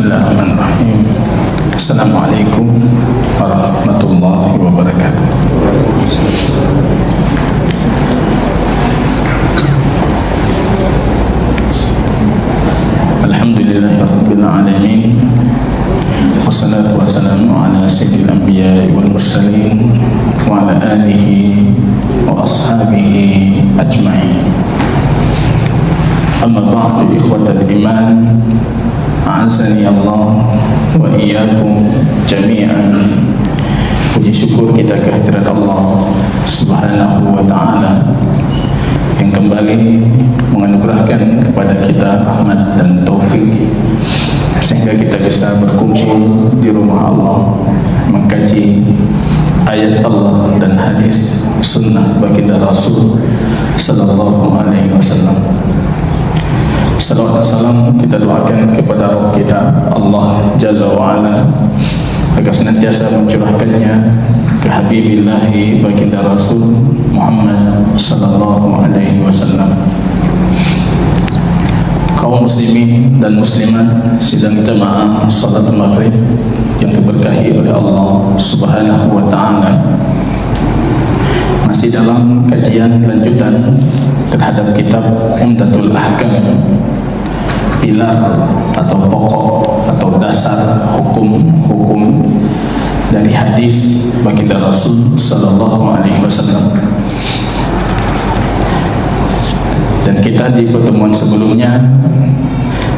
Bismillahirrahmanirrahim. Assalamualaikum warahmatullahi wabarakatuh. Alhamdulillahirabbil alamin. Wassalatu wassalamu ala sayyidil anbiya'i wal mursalin wa ala alihi wa ashabihi ajma'in. Amma ba'du, ikhwatal iman, a'azzani Allah wa iyyakum jami'an. Puji syukur kita kehadirat Allah Subhanahu wa ta'ala yang kembali menganugerahkan kepada kita rahmat dan taufik sehingga kita bisa berkumpul di rumah Allah mengkaji ayat Allah dan hadis sunnah baginda Rasul sallallahu alaihi wasallam. Salawat dan salam kita doakan kepada Rabb kita Allah Jalla wa'ala agar senantiasa mencurahkannya ke Habibillahi baginda Rasul Muhammad sallallahu alaihi wasallam. Kaum muslimin dan muslimat sidang jamaah salat maghrib yang diberkahi oleh Allah Subhanahu wa ta'ala, masih dalam kajian lanjutan terhadap kitab Umdatul Ahkam, pilar atau pokok atau dasar hukum-hukum dari hadis baginda Rasul sallallahu alaihi wasallam. Dan kita di pertemuan sebelumnya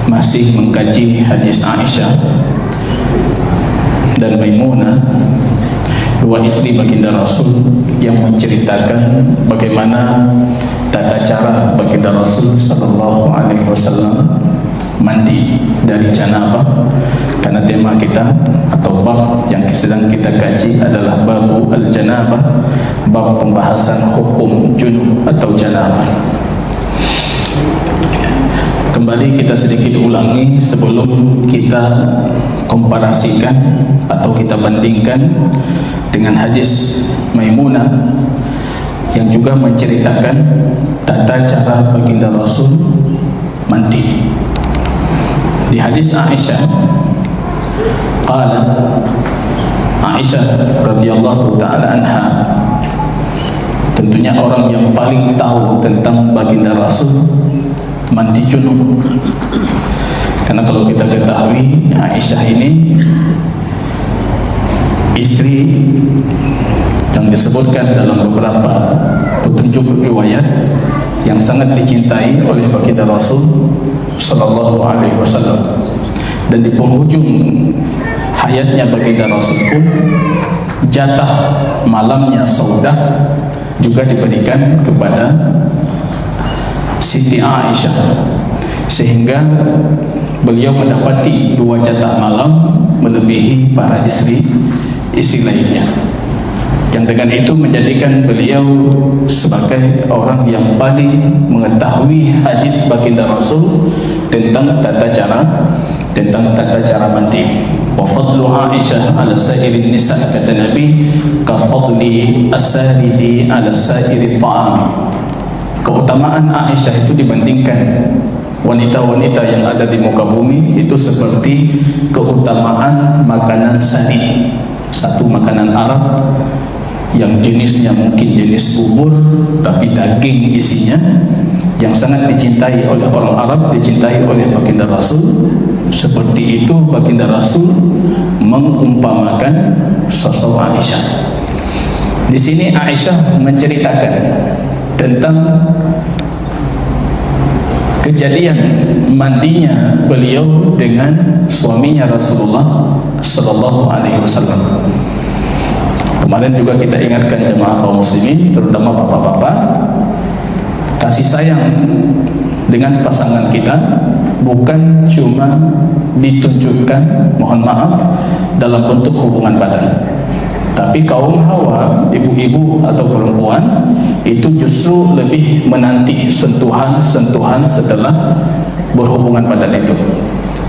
masih mengkaji hadis Aisyah dan Maimunah, dua istri baginda Rasul yang menceritakan bagaimana tata cara baginda Rasul sallallahu alaihi wasallam mandi dari janabah. Karena tema kita atau bab yang sedang kita kaji adalah babu al-janabah, bab pembahasan hukum junub atau janabah. Kembali kita sedikit ulangi sebelum kita komparasikan atau kita bandingkan dengan hadis Maimunah yang juga menceritakan tata cara baginda Rasul mandi. Di hadis Aisyah, qala Aisyah radhiyallahu ta'ala anha, tentunya orang yang paling tahu tentang baginda Rasul mandi junub. Karena kalau kita ketahui, Aisyah ini istri yang disebutkan dalam beberapa petunjuk riwayat yang sangat dicintai oleh baginda Rasul sallallahu alaihi wasallam. Dan di penghujung hayatnya baginda Rasul pun jatah malamnya Saudah juga diberikan kepada Siti Aisyah, sehingga beliau mendapati dua jatah malam melebihi para istri lainnya, yang dengan itu menjadikan beliau sebagai orang yang paling mengetahui hadis baginda Rasul tentang tata cara mandi. Wa fadlu Aisyah ala sa'irin nisa, kata Nabi, ka fadli as-saridi ala sa'iri ta'ami. Keutamaan Aisyah itu dibandingkan wanita-wanita yang ada di muka bumi itu seperti keutamaan makanan sari, satu makanan Arab yang jenisnya mungkin jenis bubur tapi daging isinya, yang sangat dicintai oleh orang Arab, dicintai oleh baginda Rasul. Seperti itu baginda Rasul mengumpamakan sosok Aisyah. Di sini Aisyah menceritakan tentang kejadian mandinya beliau dengan suaminya Rasulullah sallallahu alaihi wasallam. Kemarin juga kita ingatkan jemaah kaum muslimin, terutama bapak-bapak, kasih sayang dengan pasangan kita bukan cuma ditunjukkan, mohon maaf, dalam bentuk hubungan badan. Tapi kaum Hawa, ibu-ibu atau perempuan, itu justru lebih menanti sentuhan-sentuhan setelah berhubungan badan itu.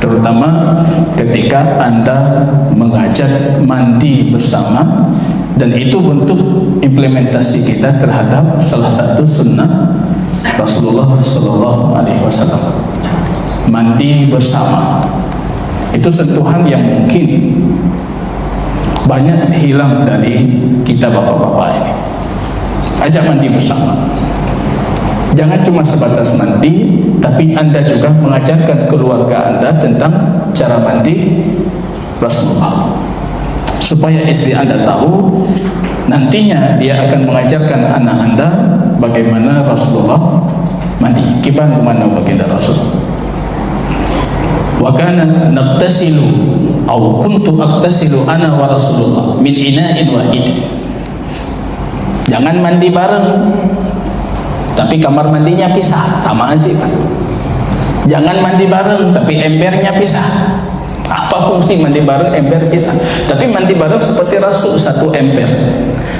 Terutama ketika Anda mengajak mandi bersama, dan itu bentuk implementasi kita terhadap salah satu sunnah Rasulullah sallallahu alaihi wasallam, mandi bersama. Itu Itu sentuhan yang mungkin banyak hilang dari kita bapak-bapak ini. Ajak mandi bersama. Jangan cuma sebatas mandi, tapi Anda juga mengajarkan keluarga Anda tentang cara mandi Rasulullah, supaya istri Anda tahu, nantinya dia akan mengajarkan anak Anda bagaimana Rasulullah mandi. Kiban mana baginda Rasul. Wa kana naghtasilu aw kuntu aghtasilu ana wa Rasulullah min ina'in wahid. Jangan mandi bareng, tapi kamar mandinya pisah, sama aja kan. Jangan mandi bareng, tapi embernya pisah. Apa fungsi mandi bareng, ember pisah? Tapi mandi bareng seperti Rasul, satu ember.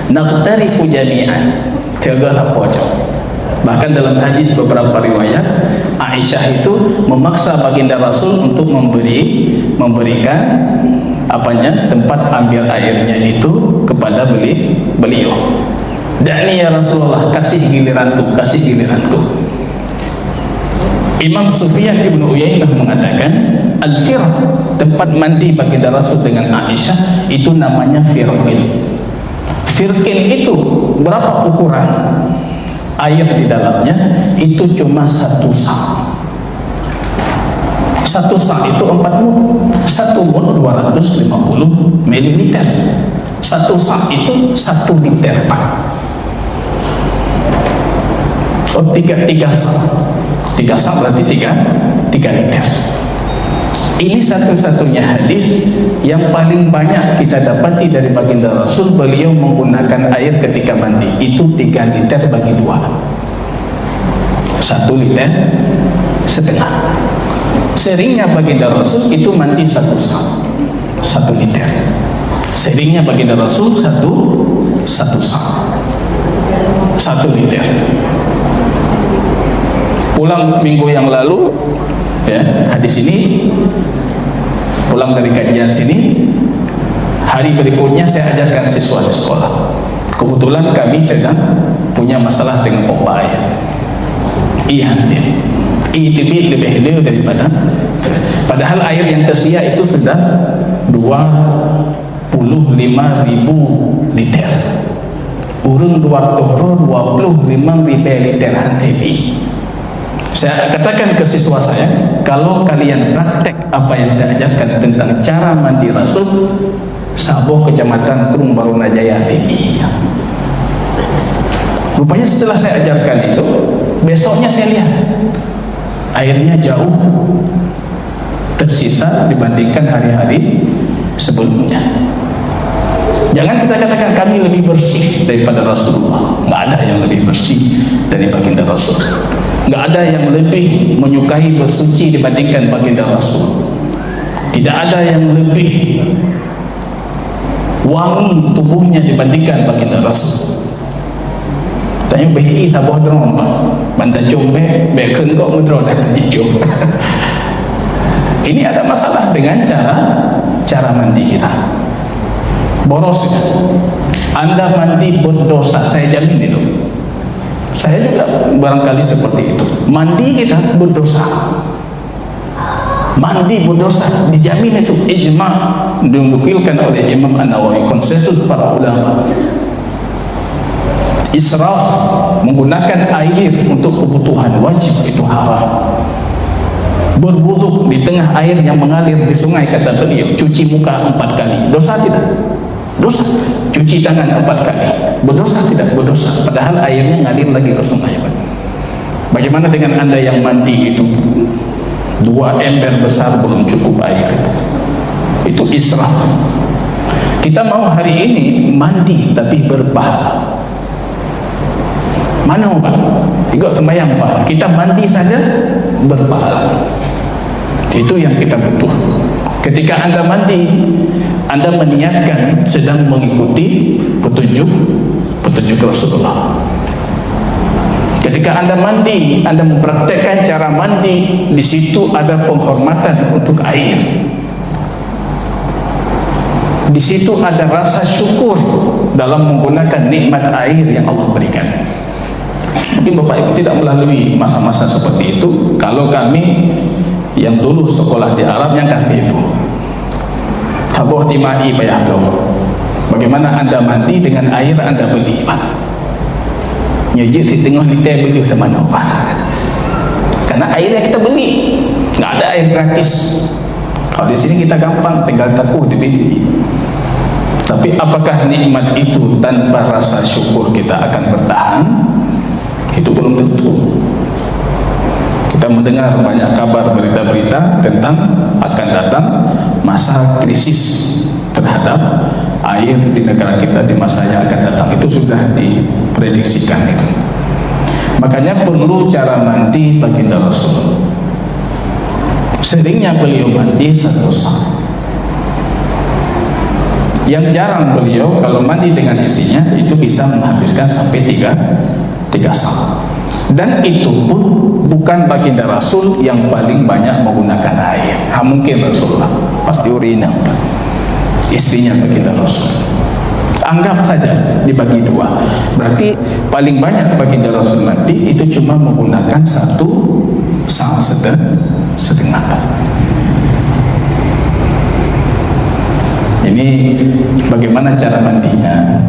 Naqtarifu jami'an, tiga pojok. Bahkan dalam hadis beberapa riwayat, Aisyah itu memaksa baginda Rasul untuk memberikan tempat ambil airnya itu kepada beliau. Da'ni ya Rasulullah, kasih giliranku, kasih giliranku. Imam Sufyan ibn Uyainah mengatakan, al-firq, tempat mandi baginda Rasul dengan Aisyah itu namanya firqin. Firqin itu berapa ukuran air di dalamnya? Itu cuma satu sak. Satu sak itu 4 mud. Satu mud 250 ml. Satu sak itu 1 liter Pak. Oh, tiga sak. 3 sak berarti 3 liter. Ini satu-satunya hadis yang paling banyak kita dapati dari baginda Rasul. Beliau menggunakan air ketika mandi itu 3 liter bagi 2, 1 liter setengah. Seringnya baginda Rasul itu mandi 1 sak, 1 liter. Seringnya baginda Rasul satu sak, 1 liter. Pulang minggu yang lalu, ya, hadis ini pulang dari kajian sini, hari berikutnya saya ajarkan siswa di sekolah. Kebetulan kami sedang punya masalah dengan pompa air. Itu lebih daripada, padahal air yang tersedia itu sudah 25.000 liter. Urung 25.000 liter hantebi. Saya katakan ke siswa saya, kalau kalian praktek apa yang saya ajarkan tentang cara mandi Rasul, Saboh Kecamatan Krung Barunajaya tinggi. Rupanya setelah saya ajarkan itu, besoknya saya lihat airnya jauh tersisa dibandingkan hari-hari sebelumnya. Jangan kita katakan kami lebih bersih daripada Rasulullah. Nggak ada yang lebih bersih dari baginda Rasul. Nggak ada yang lebih menyukai bersuci dibandingkan baginda Rasul. Tidak ada yang lebih wangi tubuhnya dibandingkan baginda Rasul. Tanya behi taboh drong, banta jombe, beken kok mudro dah terjijum. Ini ada masalah dengan cara mandi kita. Boros. Anda mandi berdosa, saya jamin itu. Saya juga barangkali seperti itu. Mandi kita berdosa. Mandi berdosa, dijamin itu. Ijma' dinukilkan oleh Imam An-Nawawi, konsensus para ulama. Israf, menggunakan air untuk kebutuhan wajib, itu haram. Berwudu di tengah air yang mengalir di sungai, kata beliau, cuci muka 4 kali, dosa tidak? Dosa. Cuci tangan 4 kali, berdosa tidak? Berdosa. Padahal airnya ngalir lagi ke sungai. Bagaimana dengan Anda yang mandi itu 2 ember besar belum cukup air? Itu israf. Kita mau hari ini mandi tapi berpahala. Mana Pak? Tiga sembahyang Pak. Kita mandi saja berpahala. Itu yang kita butuh. Ketika Anda mandi, Anda meniatkan sedang mengikuti petunjuk Rasulullah. Ketika Anda mandi, Anda mempraktekkan cara mandi, di situ ada penghormatan untuk air. Di situ ada rasa syukur dalam menggunakan nikmat air yang Allah berikan. Mungkin Bapak Ibu tidak melalui masa-masa seperti itu. Kalau kami yang dulu sekolah di Arab, yang kata Ibu, Haboh timai payah lo. Bagaimana anda mandi dengan air anda beli, Pak? Nyejit di tengah ni teh beli ke mana, Pak? Karena airnya kita beli, nggak ada air gratis. Kalau di sini kita gampang, tinggal takuh dibeli. Tapi apakah nikmat itu tanpa rasa syukur kita akan bertahan? Itu belum tentu. Kita mendengar banyak kabar berita-berita tentang akan datang masa krisis terhadap air di negara kita di masa yang akan datang. Itu sudah diprediksikan itu. Makanya perlu cara mandi baginda Rasul. Seringnya beliau mandi satu sah. Yang jarang beliau kalau mandi dengan istrinya itu bisa menghabiskan sampai tiga sah. Dan itu pun bukan baginda Rasul yang paling banyak menggunakan air. Mungkin Rasulullah pasti urina. Istrinya baginda Rasul. Anggap saja dibagi dua. Berarti paling banyak baginda Rasul mandi itu cuma menggunakan satu sah setengah. Ini bagaimana cara mandinya.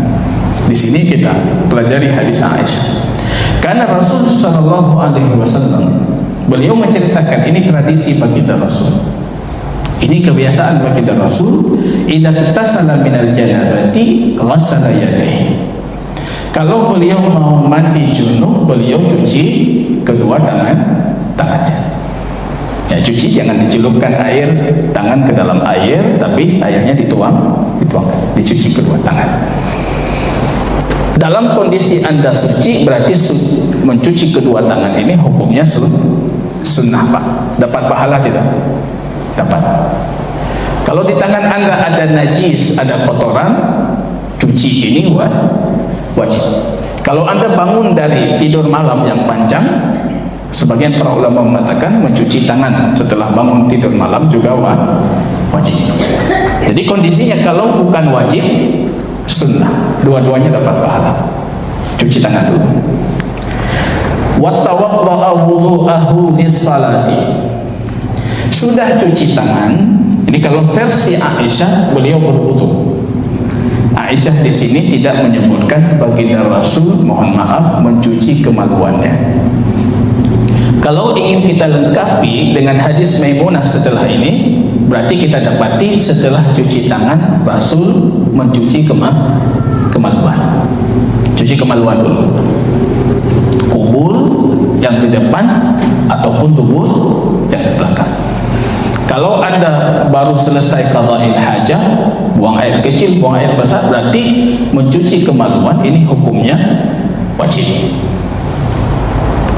Di sini kita pelajari hadis Aisyah. Karena Rasul sallallahu alaihi wasallam beliau menceritakan ini tradisi baginda Rasul. Ini kebiasaan baginda Rasul, idza tasala minal janabati ghassala yadayhi. Kalau beliau mau mandi junub, beliau cuci kedua tangannya. Ya, cuci jangan dicelupkan air tangan ke dalam air, tapi airnya dituangkan, dicuci kedua tangan. Dalam kondisi anda suci, berarti mencuci kedua tangan ini hukumnya sunnah, Pak. Dapat pahala tidak? Dapat. Kalau di tangan anda ada najis, ada kotoran, cuci ini wajib. Kalau anda bangun dari tidur malam yang panjang, sebagian para ulama mengatakan mencuci tangan setelah bangun tidur malam juga wajib. Jadi kondisinya kalau bukan wajib, sunnah, dua-duanya dapat pahala. Cuci tangan dulu. Wa tawadda'a wudu'ahu lis-salati. Sudah cuci tangan, ini kalau versi Aisyah beliau berwudu. Aisyah di sini tidak menyebutkan baginda Rasul, mohon maaf, mencuci kemaluannya. Kalau ingin kita lengkapi dengan hadis Maimunah setelah ini, berarti kita dapati setelah cuci tangan Rasul mencuci kemaluan. Cuci kemaluan dulu. Kubur yang di depan ataupun dubur yang di belakang. Kalau anda baru selesai qada'il hajah, buang air kecil, buang air besar, berarti mencuci kemaluan ini hukumnya wajib.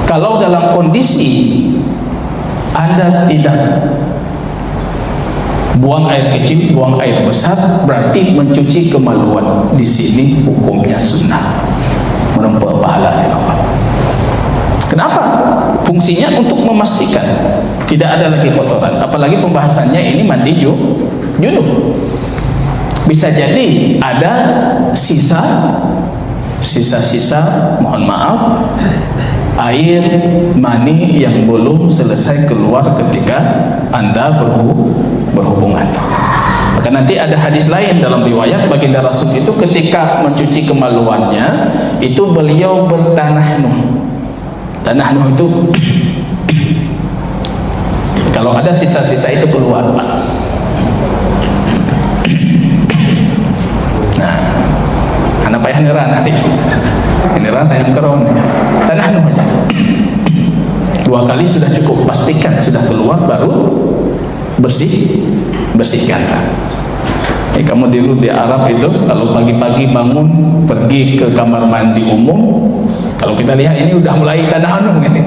Kalau dalam kondisi anda tidak buang air kecil, buang air besar, berarti mencuci kemaluan di sini hukumnya sunnah, menempuh pahala ya Allah. Kenapa? Fungsinya untuk memastikan tidak ada lagi kotoran. Apalagi pembahasannya ini mandi junub. Bisa jadi ada sisa-sisa, mohon maaf, air mani yang belum selesai keluar ketika anda berhubungan. Maka nanti ada hadis lain dalam riwayat baginda Rasul itu ketika mencuci kemaluannya itu beliau bertanahnuh. Tanahnuh itu kalau ada sisa-sisa itu keluar, Pak. Nah, anak payah niran nanti. Niran tayang keron. Tanahnuh aja. 2 kali sudah cukup, pastikan sudah keluar baru bersihkan. Kamu dulu di Arab itu kalau pagi-pagi bangun pergi ke kamar mandi umum, kalau kita lihat ini udah mulai tanahnuh ini.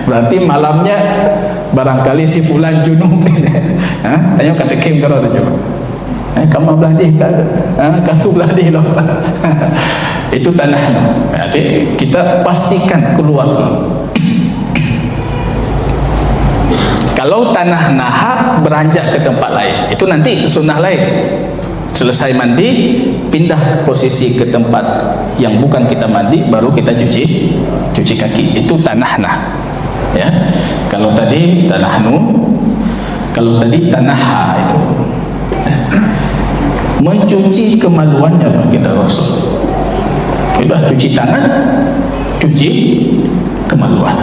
Berarti malamnya barangkali si fulan junub. Ayo kata Kim kalau ada coba. Kamu belah di kasu belah di loh. Itu tanahnuh. Berarti kita pastikan keluar dulu. Kalau tanah nahak beranjak ke tempat lain, itu nanti sunnah lain. Selesai mandi, pindah posisi ke tempat yang bukan kita mandi, baru kita cuci kaki. Itu tanah nah. Ya. Kalau tadi tanah nu, kalau tadi tanah ha itu. mencuci kemaluannya baginda Rasul. Sudah cuci tangan, cuci kemaluan,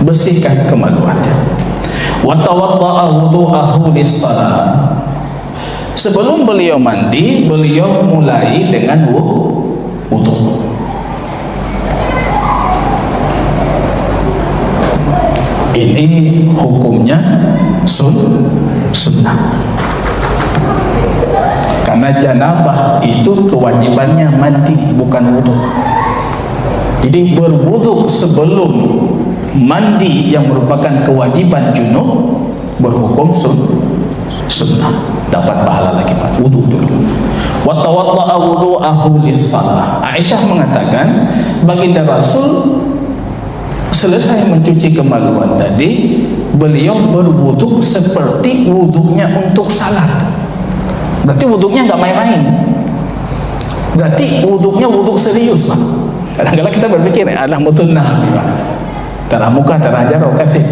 bersihkan kemaluannya. Wa tawadda'a wudu'ahu lis-shalah. Sebelum beliau mandi, beliau mulai dengan wudu. Ini hukumnya sunnah. Karena janabah itu kewajibannya mandi, bukan wudu. Jadi berwudu sebelum mandi yang merupakan kewajiban junub berhukum sunnah, dapat pahala lagi Pak. Wudu dulu. Wa tawadda'a wudu'ahu lis-shalah. Aisyah mengatakan baginda Rasul selesai mencuci kemaluan tadi, beliau berwudu seperti wudunya untuk salat. Berarti wuduknya nggak main-main. Berarti wuduknya wuduk serius Pak. Kadang-kadang kita berpikir adalah mutunah tarah muka tarah jaro kasih.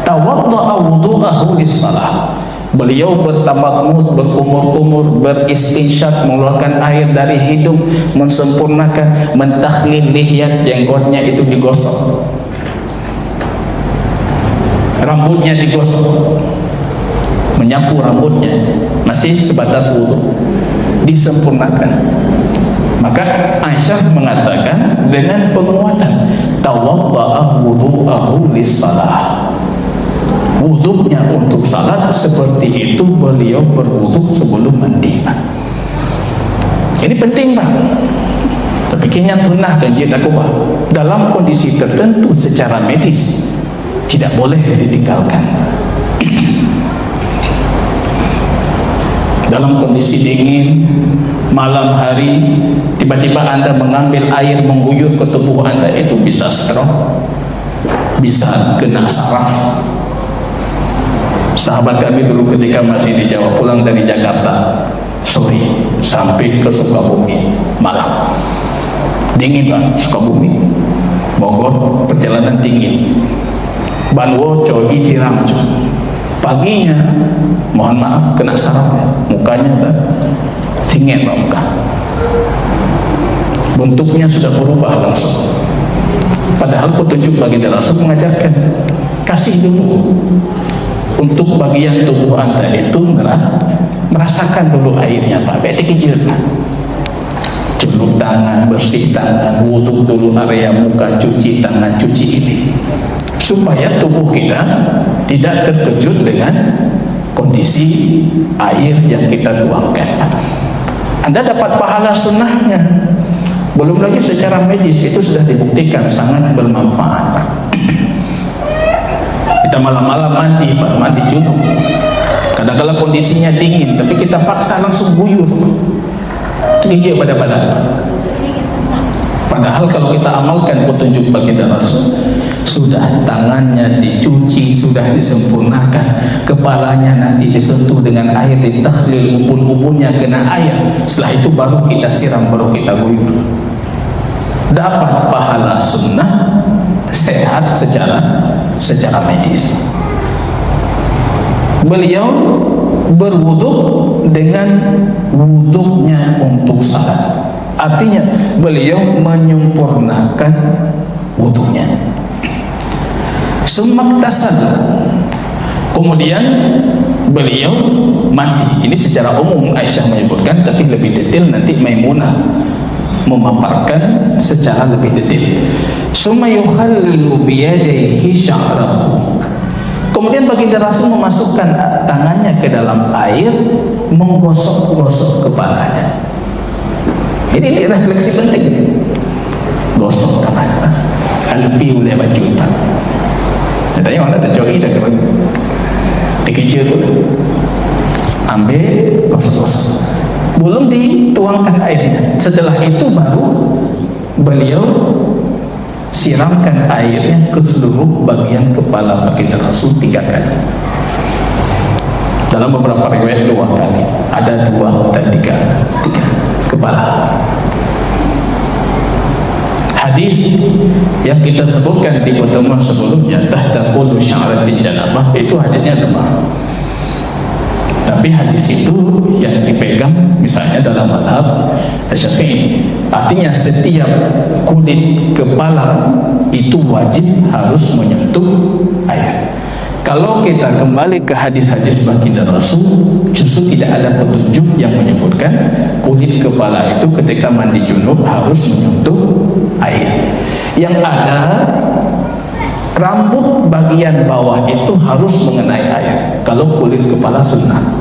Tawadda'a wudu'ahu lis-shalah. Beliau bertawaddu, berkumur-kumur, beristinsyaq, mengeluarkan air dari hidung, mensempurnakan, mentakhlil lihyat, jenggotnya itu digosok, rambutnya digosok, menyapu rambutnya, masih sebatas wudu, disempurnakan. Maka Aisyah mengatakan dengan penguatan, tawadda'a wudu'ahu lis-shalah. Wuduknya untuk salat seperti itu beliau berwuduk sebelum mandi. Ini penting Pak. Tapi kayaknya sunnah dan jid aku Pak, dalam kondisi tertentu secara medis tidak boleh ditinggalkan. Dalam kondisi dingin, malam hari, tiba-tiba Anda mengambil air mengguyur ke tubuh Anda, itu bisa stroke, bisa kena saraf. Sahabat kami dulu ketika masih di Jawa, pulang dari Jakarta sore sampai ke Sukabumi malam, dingin Pak, Sukabumi, Bogor, perjalanan dingin, Banwo, Cogi, Tiram. Paginya, mohon maaf, kena saraf, mukanya dingin Pak, muka bentuknya sudah berubah langsung. Padahal petunjuk baginda Rasul mengajarkan kasih dulu untuk bagian tubuh Anda itu merasakan dulu airnya Pak. Betik jernih, celup tangan, bersih tangan, wudhu dulu area muka, cuci tangan, cuci ini, supaya tubuh kita tidak terkejut dengan kondisi air yang kita tuangkan. Anda dapat pahala sunnahnya, belum lagi secara medis itu sudah dibuktikan sangat bermanfaat. Kita malam-malam mandi Pak, mandi junub, kadang-kadang kondisinya dingin tapi kita paksa langsung guyur, tergigit pada badan. Padahal kalau kita amalkan petunjuk baginda Rasul, sudah tangannya dicuci, sudah disempurnakan, kepalanya nanti disentuh dengan air, ditakhlil, ubun-ubunnya kena air, setelah itu baru kita siram, baru kita guyur. Dapat pahala sunnah, sehat secara medis. Beliau berwudu dengan wuduknya untuk salat. Artinya beliau menyempurnakan wuduknya. Semaktasan. Kemudian beliau mandi. Ini secara umum Aisyah menyebutkan, tapi lebih detail nanti Maimunah memaparkan secara lebih detail. Summa yukhallu biyadaihi sya'rahu. Kemudian baginda Rasul memasukkan tangannya ke dalam air, menggosok-gosok kepalanya. Ini refleksi penting. Gosok tangannya. Alpi oleh baju Pak. Katanya mana terjadi dah ke dikejar dulu. Ambil, gosok-gosok. Belum dituangkan airnya. Setelah itu baru beliau siramkan airnya ke seluruh bagian kepala baginda Rasul 3 kali. Dalam beberapa riwayat 2 kali, ada 2 dan 3 kepala. Hadis yang kita sebutkan di pertemuan sebelumnya, tahta qulu sya'ratin janabah, itu hadisnya lemah. Tapi Tapi hadis itu yang dipegang misalnya dalam mazhab Syafi'i, artinya setiap kulit kepala itu wajib harus menyentuh air. Kalau kita kembali ke hadis-hadis baginda Rasul, justru tidak ada petunjuk yang menyebutkan kulit kepala itu ketika mandi junub harus menyentuh air. Yang ada, rambut bagian bawah itu harus mengenai air. Kalau kulit kepala sunnah.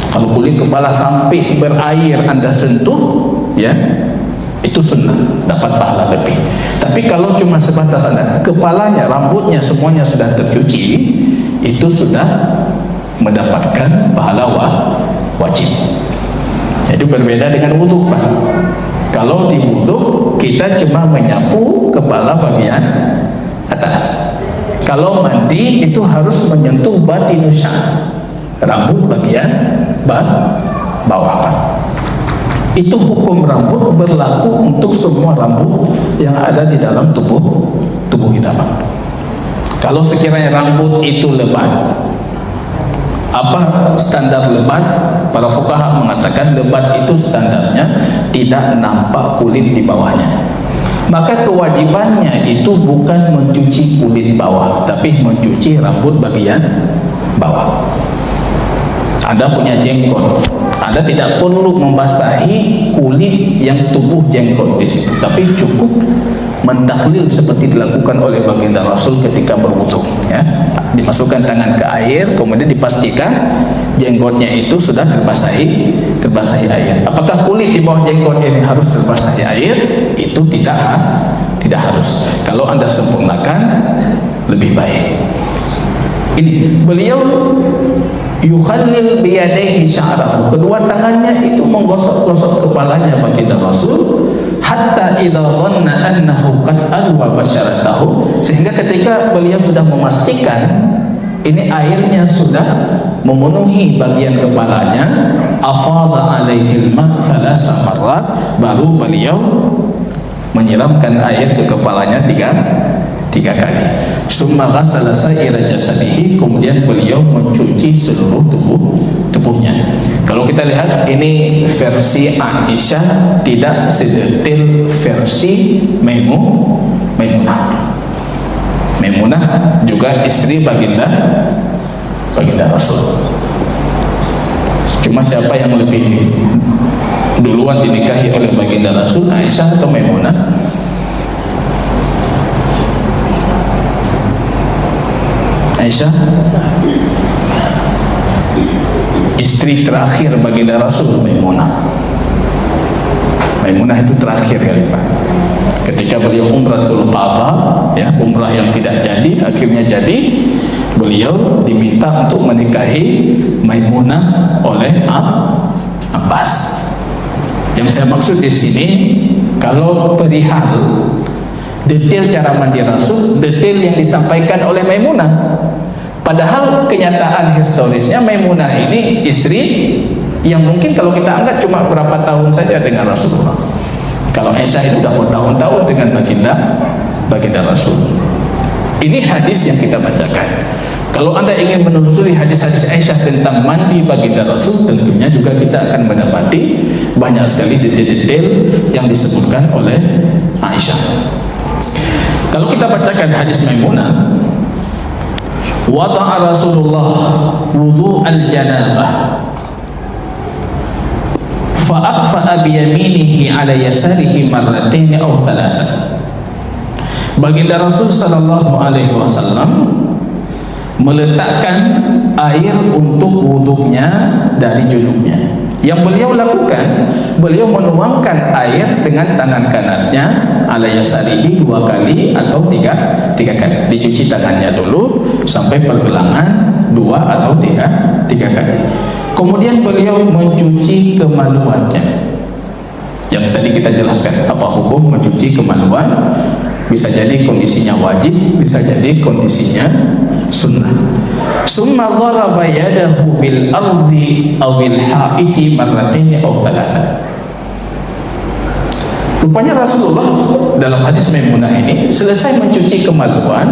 Kalau kulit kepala sampai berair Anda sentuh, ya, itu sunnah, dapat pahala lebih. Tapi kalau cuma sebatas Anda kepalanya, rambutnya semuanya sudah tercuci, itu sudah mendapatkan pahala wajib. Itu berbeda dengan wudhu, Pak. Kalau di wudhu kita cuma menyapu kepala bagian atas. Kalau mandi itu harus menyentuh batinus sya'ar, rambut bagian bawah. Itu hukum rambut berlaku untuk semua rambut yang ada di dalam tubuh kita, Pak. Kalau sekiranya rambut itu lebat, apa standar lebat? Para fuqaha mengatakan lebat itu standarnya tidak nampak kulit di bawahnya. Maka kewajibannya itu bukan mencuci kulit bawah, tapi mencuci rambut bagian bawah. Anda punya jenggot, Anda tidak perlu membasahi kulit yang tubuh jenggot di situ, tapi cukup mentakhlil seperti dilakukan oleh baginda Rasul ketika berwudu, ya. Dimasukkan tangan ke air, kemudian dipastikan jenggotnya itu sudah terbasahi air. Apakah kulit di bawah jenggot ini harus terbasahi air? Itu tidak harus. Kalau Anda sempurnakan lebih baik. Ini beliau yukhallil biyadaihi sya'rahu, kedua tangannya itu menggosok-gosok kepalanya baginda Rasul, hatta idza dhanna annahu qad alwa basyaratahu, sehingga ketika beliau sudah memastikan ini airnya sudah memenuhi bagian kepalanya, afadha alaihi al-ma' thalatha marrat, baru beliau menyiramkan air ke kepalanya tiga kali. Summa ghassala sa'ira jasadihi, kemudian beliau mencuci seluruh tubuhnya. Kalau kita lihat ini versi Aisyah, tidak sedetail versi Maimunah. Maimunah juga istri baginda Rasul. Cuma siapa yang lebih duluan dinikahi oleh baginda Rasul, Aisyah atau Maimunah? Aisyah, istri terakhir baginda Rasul Maimunah. Maimunah itu terakhir kali, Pak. Ketika beliau umratul qadha, ya, umrah yang tidak jadi, akhirnya jadi, beliau diminta untuk menikahi Maimunah oleh Abbas. Yang saya maksud di sini, kalau perihal detail cara mandi Rasul, detail yang disampaikan oleh Maimunah. Padahal kenyataan historisnya Maimunah ini istri yang mungkin kalau kita angkat cuma berapa tahun saja dengan Rasulullah. Kalau Aisyah itu sudah bertahun-tahun dengan baginda Rasul. Ini hadis yang kita bacakan. Kalau Anda ingin menelusuri hadis-hadis Aisyah tentang mandi baginda Rasul, tentunya juga kita akan mendapati banyak sekali detail-detail yang disebutkan oleh Aisyah. Kalau kita bacakan hadis Maimunah, wada'a Rasulullah wudu al-janabah fa'aqfa'a biyaminihi ala yasarihi marrataini aw thalatha. Baginda Rasul sallallahu alaihi wasallam meletakkan air untuk wuduknya dari junubnya. Yang beliau lakukan, beliau menuangkan air dengan tangan kanannya ala yasarihi 2 kali atau 3 kali. Dicuci tangannya dulu sampai pergelangan 2 atau 3 kali. Kemudian beliau mencuci kemaluannya. Yang tadi kita jelaskan apa hukum mencuci kemaluan. Bisa jadi kondisinya wajib, bisa jadi kondisinya sunnah. Summa dharaba yadahu bil ardi aw bil haiti marrataini aw thalatha. Rupanya Rasulullah dalam hadis Maimunah ini selesai mencuci kemaluan,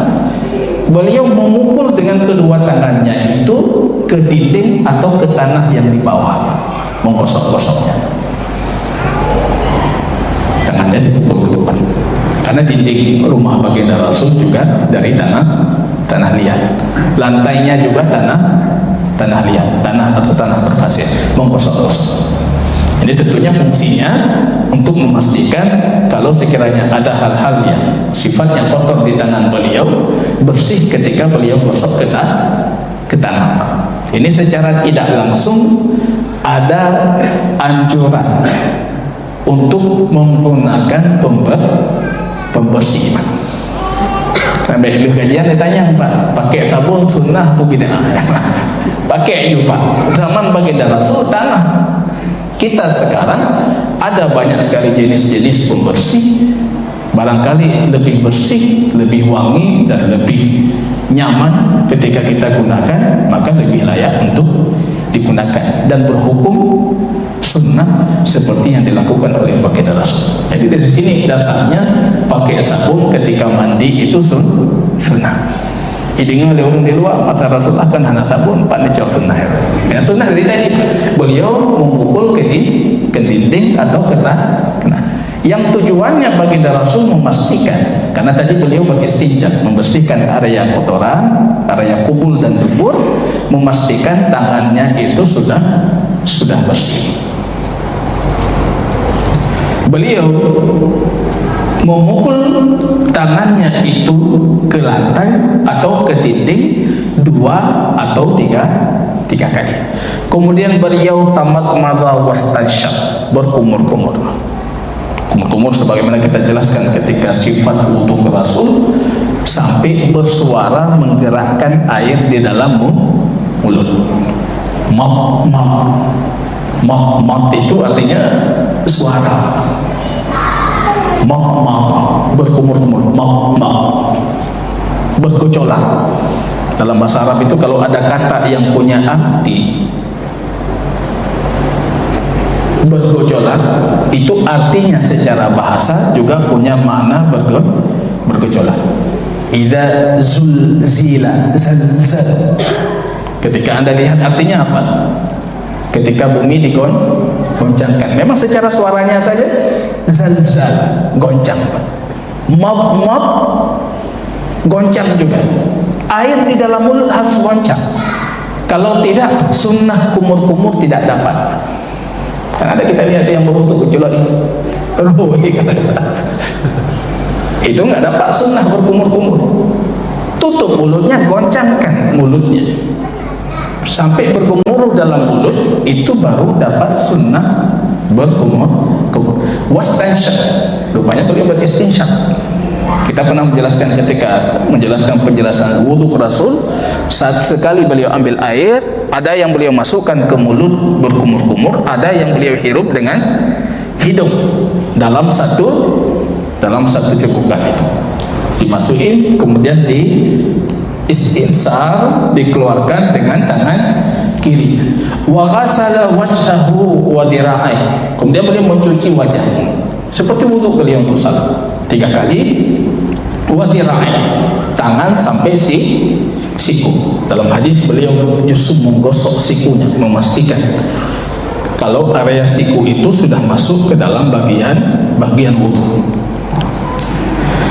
beliau memukul dengan kedua tangannya itu ke dinding atau ke tanah yang di bawah, menggosok-gosoknya. Tangannya dipukul ke depan, karena dinding rumah baginda Rasul juga dari tanah liat, lantainya juga tanah liat, tanah atau tanah berpasir, menggosok-gosok. Ini tentunya fungsinya untuk memastikan kalau sekiranya ada hal-hal yang sifatnya kotor di tangan beliau, bersih ketika beliau gosok ke tanah. Ini secara tidak langsung ada anjuran untuk menggunakan pembersih. Sampai di kajian ditanya, Pak, pakai sabun sunnah atau bid'ah? Pakai itu, Pak. Zaman baginda Rasul tanah. Kita sekarang ada banyak sekali jenis-jenis pembersih, barangkali lebih bersih, lebih wangi, dan lebih nyaman ketika kita gunakan, maka lebih layak untuk digunakan dan berhukum sunnah seperti yang dilakukan oleh baginda Rasul. Jadi dari sini dasarnya pakai sabun ketika mandi itu sunnah. Didengar oleh orang di luar, masa Rasul akan anak sabun, Pak Necok sunnah. Ya, sunnah dari tadi beliau memukul ke dinding atau ke tanah. Yang tujuannya baginda Rasul memastikan, karena tadi beliau beristinja, membersihkan area kotoran, area kubul dan dubur, memastikan tangannya itu sudah bersih. Beliau memukul tangannya itu ke lantai atau ke dinding 2 atau 3 kali. Kemudian beliau tamat madha wastansyaq, berkumur-kumur. Kumur-kumur sebagaimana kita jelaskan ketika sifat wudu Rasul, sampai bersuara menggerakkan air di dalam mulut. Mat itu artinya suara. Berkumur-kumur, bergejolak. Dalam bahasa Arab itu kalau ada kata yang punya arti bergejolak, itu artinya secara bahasa juga punya makna bergejolak. Idza zulzila, zalzal. Ketika Anda lihat artinya apa? Ketika bumi digoncangkan. Memang secara suaranya saja zalzal, goncang. Mab, goncang juga. Air di dalam mulut harus goncang. Kalau tidak, sunnah kumur-kumur tidak dapat. Kan ada kita lihat yang berwudu gejolak ini, itu nggak dapat sunnah berkumur-kumur. Tutup mulutnya, goncangkan mulutnya sampai bergemuruh dalam mulut, itu baru dapat sunnah berkumur-kumur. Wastansyaq, rupanya beliau beristinsyak. Kita pernah menjelaskan ketika menjelaskan penjelasan wudu Rasul, saat sekali beliau ambil air, ada yang beliau masukkan ke mulut berkumur-kumur, ada yang beliau hirup dengan hidung dalam satu cekukan itu. Dimasukin, kemudian di istinsar, dikeluarkan dengan tangan kiri. Wa ghasala wajhahu wa dira'ai. Kemudian beliau mencuci wajahnya seperti wudu beliau salat 3 kali. Wa dira'ai, tangan sampai siku. Dalam hadis beliau justru menggosok sikunya, memastikan kalau area siku itu sudah masuk ke dalam bagian wudu.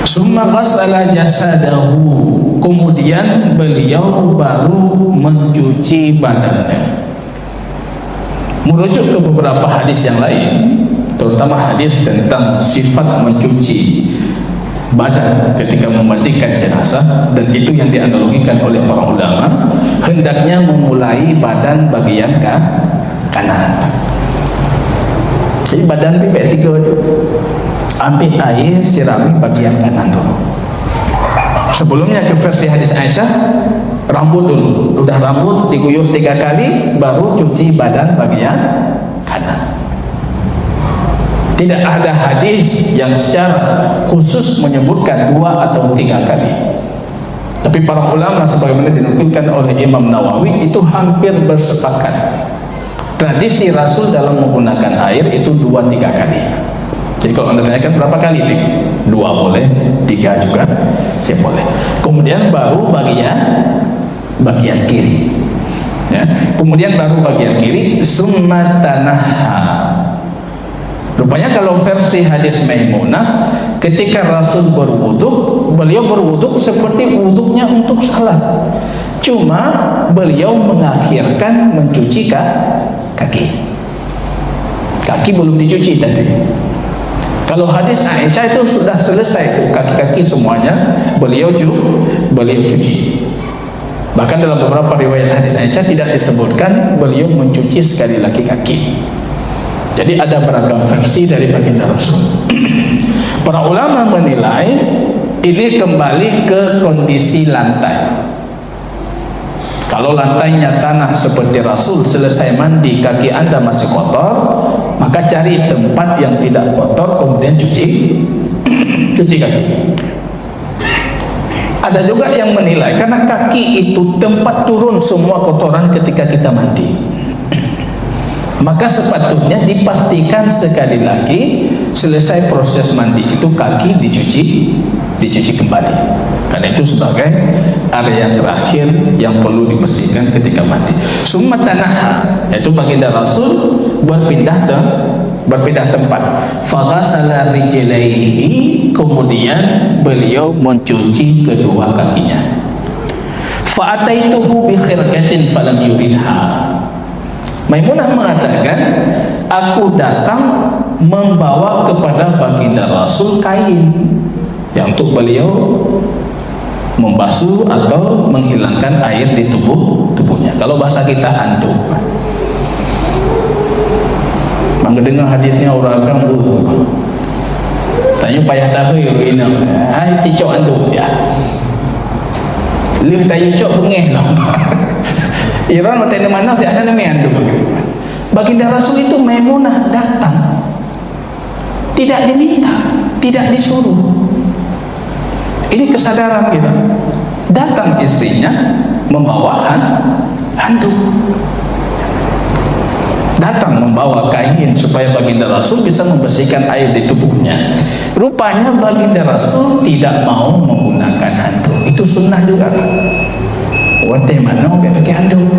Summa ghasala jasadahu, kemudian beliau baru mencuci badannya. Merujuk ke beberapa hadis yang lain, terutama hadis tentang sifat mencuci badan ketika memandikan jenazah, dan itu yang dianalogikan oleh para ulama, hendaknya memulai badan bagian kanan. Jadi badan pipet 3 itu, ambil air, sirami bagian kanan dulu. Sebelumnya ke versi hadis Aisyah, rambut dulu, sudah rambut diguyur 3 kali, baru cuci badan bagian kanan. Tidak ada hadis yang secara khusus menyebutkan 2 atau 3 kali. Tapi para ulama sebagaimana dinukilkan oleh Imam Nawawi itu hampir bersepakat. Tradisi Rasul dalam menggunakan air itu 2-3 kali. Jadi kalau anda tanyakan berapa kali itu, 2 boleh, 3 juga boleh. Kemudian baru bagian kiri, ya. Kemudian baru bagian kiri, summa tanaha. Rupanya kalau versi hadis Maimunah, ketika Rasul berwuduk, beliau berwuduk seperti wuduknya untuk salat. Cuma beliau mengakhirkan mencuci kaki. Kaki belum dicuci tadi. Kalau hadis Aisyah itu sudah selesai tuh, kaki-kaki semuanya beliau cuci. Bahkan dalam beberapa riwayat hadis Aisyah tidak disebutkan beliau mencuci sekali lagi kaki. Jadi ada beragam versi dari baginda Rasul. Para ulama menilai ini kembali ke kondisi lantai. Kalau lantainya tanah seperti Rasul, selesai mandi kaki anda masih kotor, maka cari tempat yang tidak kotor, kemudian cuci kaki. Ada juga yang menilai karena kaki itu tempat turun semua kotoran ketika kita mandi, maka sepatutnya dipastikan sekali lagi selesai proses mandi itu kaki dicuci kembali, karena itu sebagai area terakhir yang perlu dibersihkan ketika mandi. Summa tanaha, yaitu baginda Rasul berpindah tempat. Faghasala rijlaihi, kemudian beliau mencuci kedua kakinya. Fa'ataituhu bi khirqatin falam yuridha. Maimunah mengatakan, aku datang membawa kepada baginda Rasul kain yang untuk beliau membasuh atau menghilangkan air di tubuhnya. Kalau bahasa kita anduk. Mendengar hadisnya orang agam, tanya payah tahu ini, hai cicok anduk ya. Lih tayu cok bengeh lah. Iran mau tanya mana sih? Ada namanya anduk. Baginda Rasul itu Maimunah datang, tidak diminta, tidak disuruh. Ini kesadaran kita. Datang istrinya membawa handuk, datang membawa kain supaya baginda Rasul bisa membersihkan air di tubuhnya. Rupanya baginda Rasul tidak mau menggunakan handuk. Itu sunnah juga kan? Wate mana pakai handuk?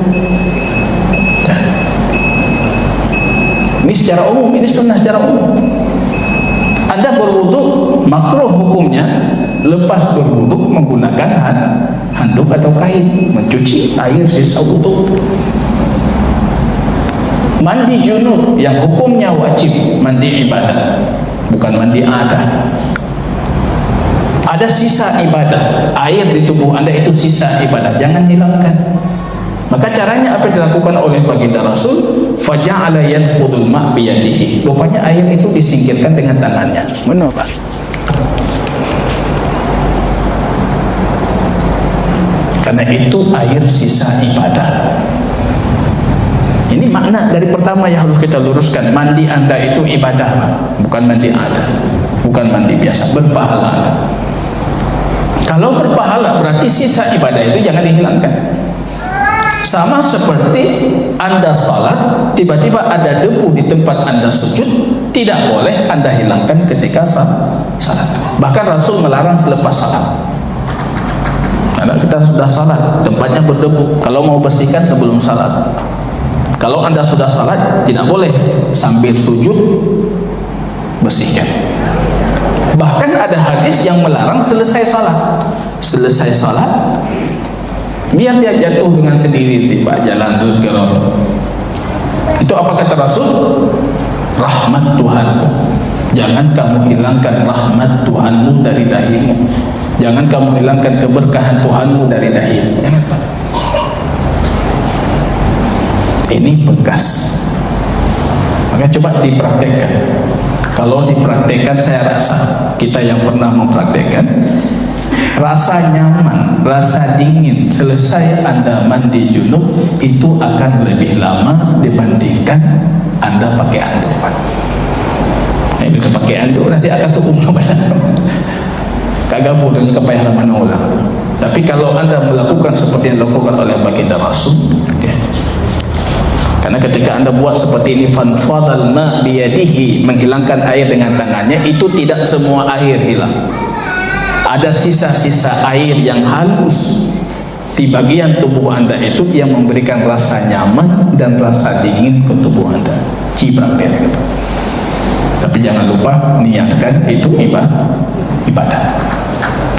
Ini secara umum, ini sunnah secara umum. Anda berwuduk, makruh hukumnya lepas berwuduk menggunakan handuk atau kain, mencuci air sisa wuduk. Mandi junub yang hukumnya wajib, mandi ibadah, bukan mandi adat. Ada sisa ibadah, air di tubuh anda itu sisa ibadah, jangan hilangkan. Maka caranya apa dilakukan oleh baginda Rasul? Faja'ala yanfudul ma' biyadihi. Rupanya air itu disingkirkan dengan tangannya. Benar Pak? Karena itu air sisa ibadah. Ini makna dari pertama yang harus kita luruskan. Mandi anda itu ibadah Pak, bukan mandi adat, bukan mandi biasa, berpahala anda. Kalau berpahala berarti sisa ibadah itu jangan dihilangkan. Sama seperti anda salat, tiba-tiba ada debu di tempat anda sujud, tidak boleh anda hilangkan ketika salat. Bahkan Rasul melarang selepas salat. Karena kita sudah salat, tempatnya berdebu, kalau mau bersihkan sebelum salat. Kalau anda sudah salat, tidak boleh sambil sujud bersihkan. Bahkan ada hadis yang melarang selesai salat. Selesai salat, biar dia jatuh dengan sendiri di jalan dulu. Itu apa kata Rasul? Rahmat Tuhanmu, jangan kamu hilangkan rahmat Tuhanmu dari dahimu. Jangan kamu hilangkan keberkahan Tuhanmu dari dahimu. Jangan Pak. Ini bekas. Maka coba dipraktekkan. Kalau dipraktekkan, saya rasa kita yang pernah mempraktekkan, rasa nyaman, rasa dingin selesai anda mandi junub itu akan lebih lama dibandingkan anda pakai anduk. Nah, itu pakai anduk nanti akan tumpul badan. Kagak boleh kepayahan mana ulang. Tapi kalau anda melakukan seperti yang dilakukan oleh baginda Rasul, ya, Karena ketika anda buat seperti ini, fanfadal ma biyadihi, menghilangkan air dengan tangannya, itu tidak semua air hilang. Ada sisa-sisa air yang halus di bagian tubuh anda itu yang memberikan rasa nyaman dan rasa dingin ke tubuh anda. Cibraber gitu. Tapi jangan lupa niatkan itu ibadah.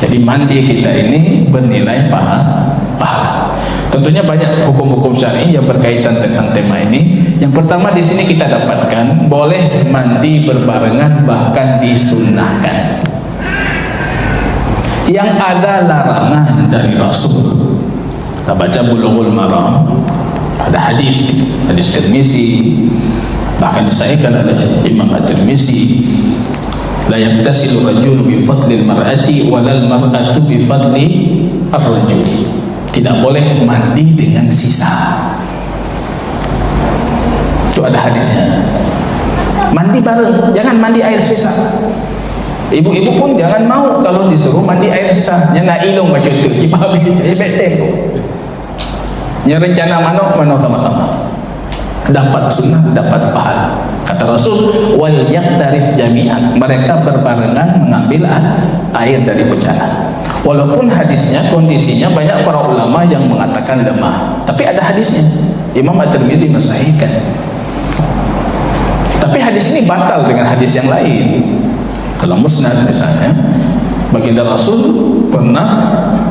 Jadi mandi kita ini bernilai pahala. Tentunya banyak hukum-hukum syar'i yang berkaitan tentang tema ini. Yang pertama di sini kita dapatkan boleh mandi berbarengan, bahkan disunnahkan. Yang ada larangan dari Rasul. Kita baca Bulughul Maram, ada hadis Tirmizi, bahkan disahihkan oleh Imam At-Tirmizi, la yaktasilu rajulu bi fadli al-mar'ati walal mar'atu bi fadli ar-rajuli. Tidak boleh mandi dengan sisa. Itu ada hadisnya. Mandi bareng, jangan mandi air sisa. Ibu-ibu pun jangan mau kalau disuruh mandi air sisa. Nya nak ilung macam tu, ibabi hebet nya rencana mano sama-sama. Dapat sunnah, dapat pahala. Kata Rasul, wal yaqtarif jami'an, mereka berbarengan mengambil air dari bencana. Walaupun hadisnya, kondisinya banyak para ulama yang mengatakan lemah, tapi ada hadisnya. Imam At-Tirmizi mensahihkan. Tapi hadis ini batal dengan hadis yang lain. Kalau musnad misalnya, baginda Rasul pernah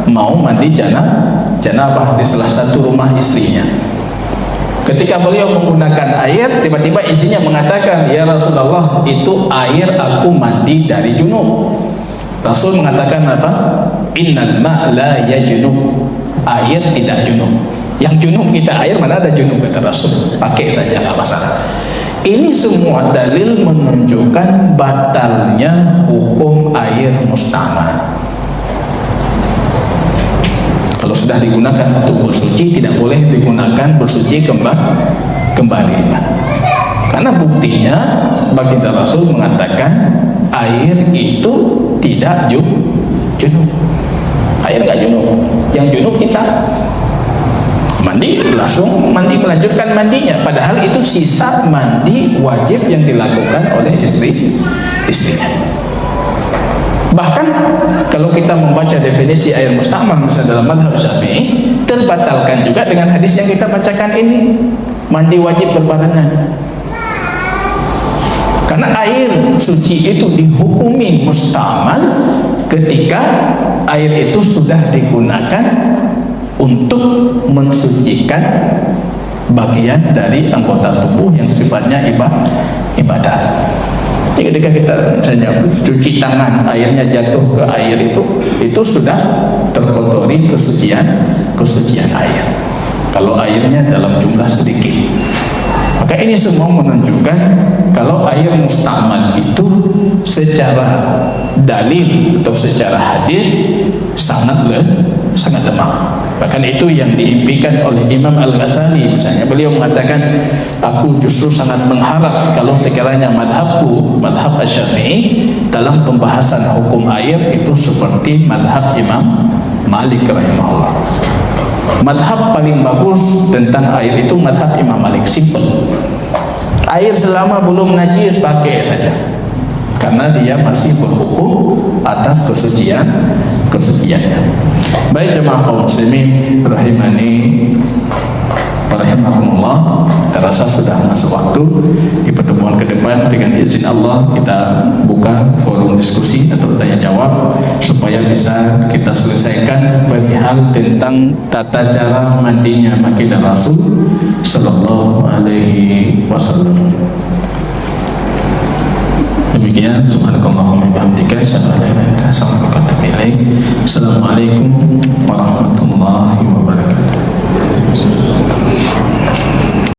mau mandi janabah di salah satu rumah istrinya. Ketika beliau menggunakan air, tiba-tiba istrinya mengatakan, ya Rasulullah, itu air aku mandi dari junub. Rasul mengatakan apa? Innal ma' la yajnub, air tidak junub. Yang junub kita air, mana ada junub, kata Rasul. Pakai saja, nggak masalah. Ini semua dalil menunjukkan batalnya hukum air mustamal. Kalau sudah digunakan untuk bersuci, tidak boleh digunakan bersuci kembali. Karena buktinya baginda Rasul mengatakan air itu tidak junub. Air nggak junub. Yang junub kita mandi, langsung mandi, melanjutkan mandinya. Padahal itu sisa mandi wajib yang dilakukan oleh istrinya. Bahkan kalau kita membaca definisi air mustamal misalnya dalam mazhab Syafi'i, terbatalkan juga dengan hadis yang kita bacakan ini, mandi wajib berbarengan. Karena air suci itu dihukumi mustamal ketika air itu sudah digunakan untuk mensucikan bagian dari anggota tubuh yang sifatnya ibadah. Jadi ketika kita misalnya cuci tangan, airnya jatuh ke air itu sudah terkotori kesucian air. Kalau airnya dalam jumlah sedikit, maka ini semua menunjukkan kalau air mustamal itu secara dalil atau secara hadis sangat lemah. Bahkan itu yang diimpikan oleh Imam Al-Ghazali misalnya. Beliau mengatakan, aku justru sangat mengharap kalau sekiranya madhabku, madhab Asy-Syafi'i, dalam pembahasan hukum air itu seperti madhab Imam Malik rahimahullah. Madhab paling bagus tentang air itu madhab Imam Malik, simple. Air selama belum najis pakai saja, karena dia masih berhukum atas kesuciannya. Baik jemaah kaum muslimin rahimani rahimakumullah, terasa sudah masuk waktu. Di pertemuan ke depan dengan izin Allah kita buka forum diskusi atau tanya jawab supaya bisa kita selesaikan perihal tentang tata cara mandinya baginda Rasul sallallahu alaihi wasallam. Demikian, subhanakallahumma wa bihamdika, asyhadu an la ilaha illa anta, astaghfiruka wa atubu ilaik. Assalamualaikum warahmatullahi wabarakatuh.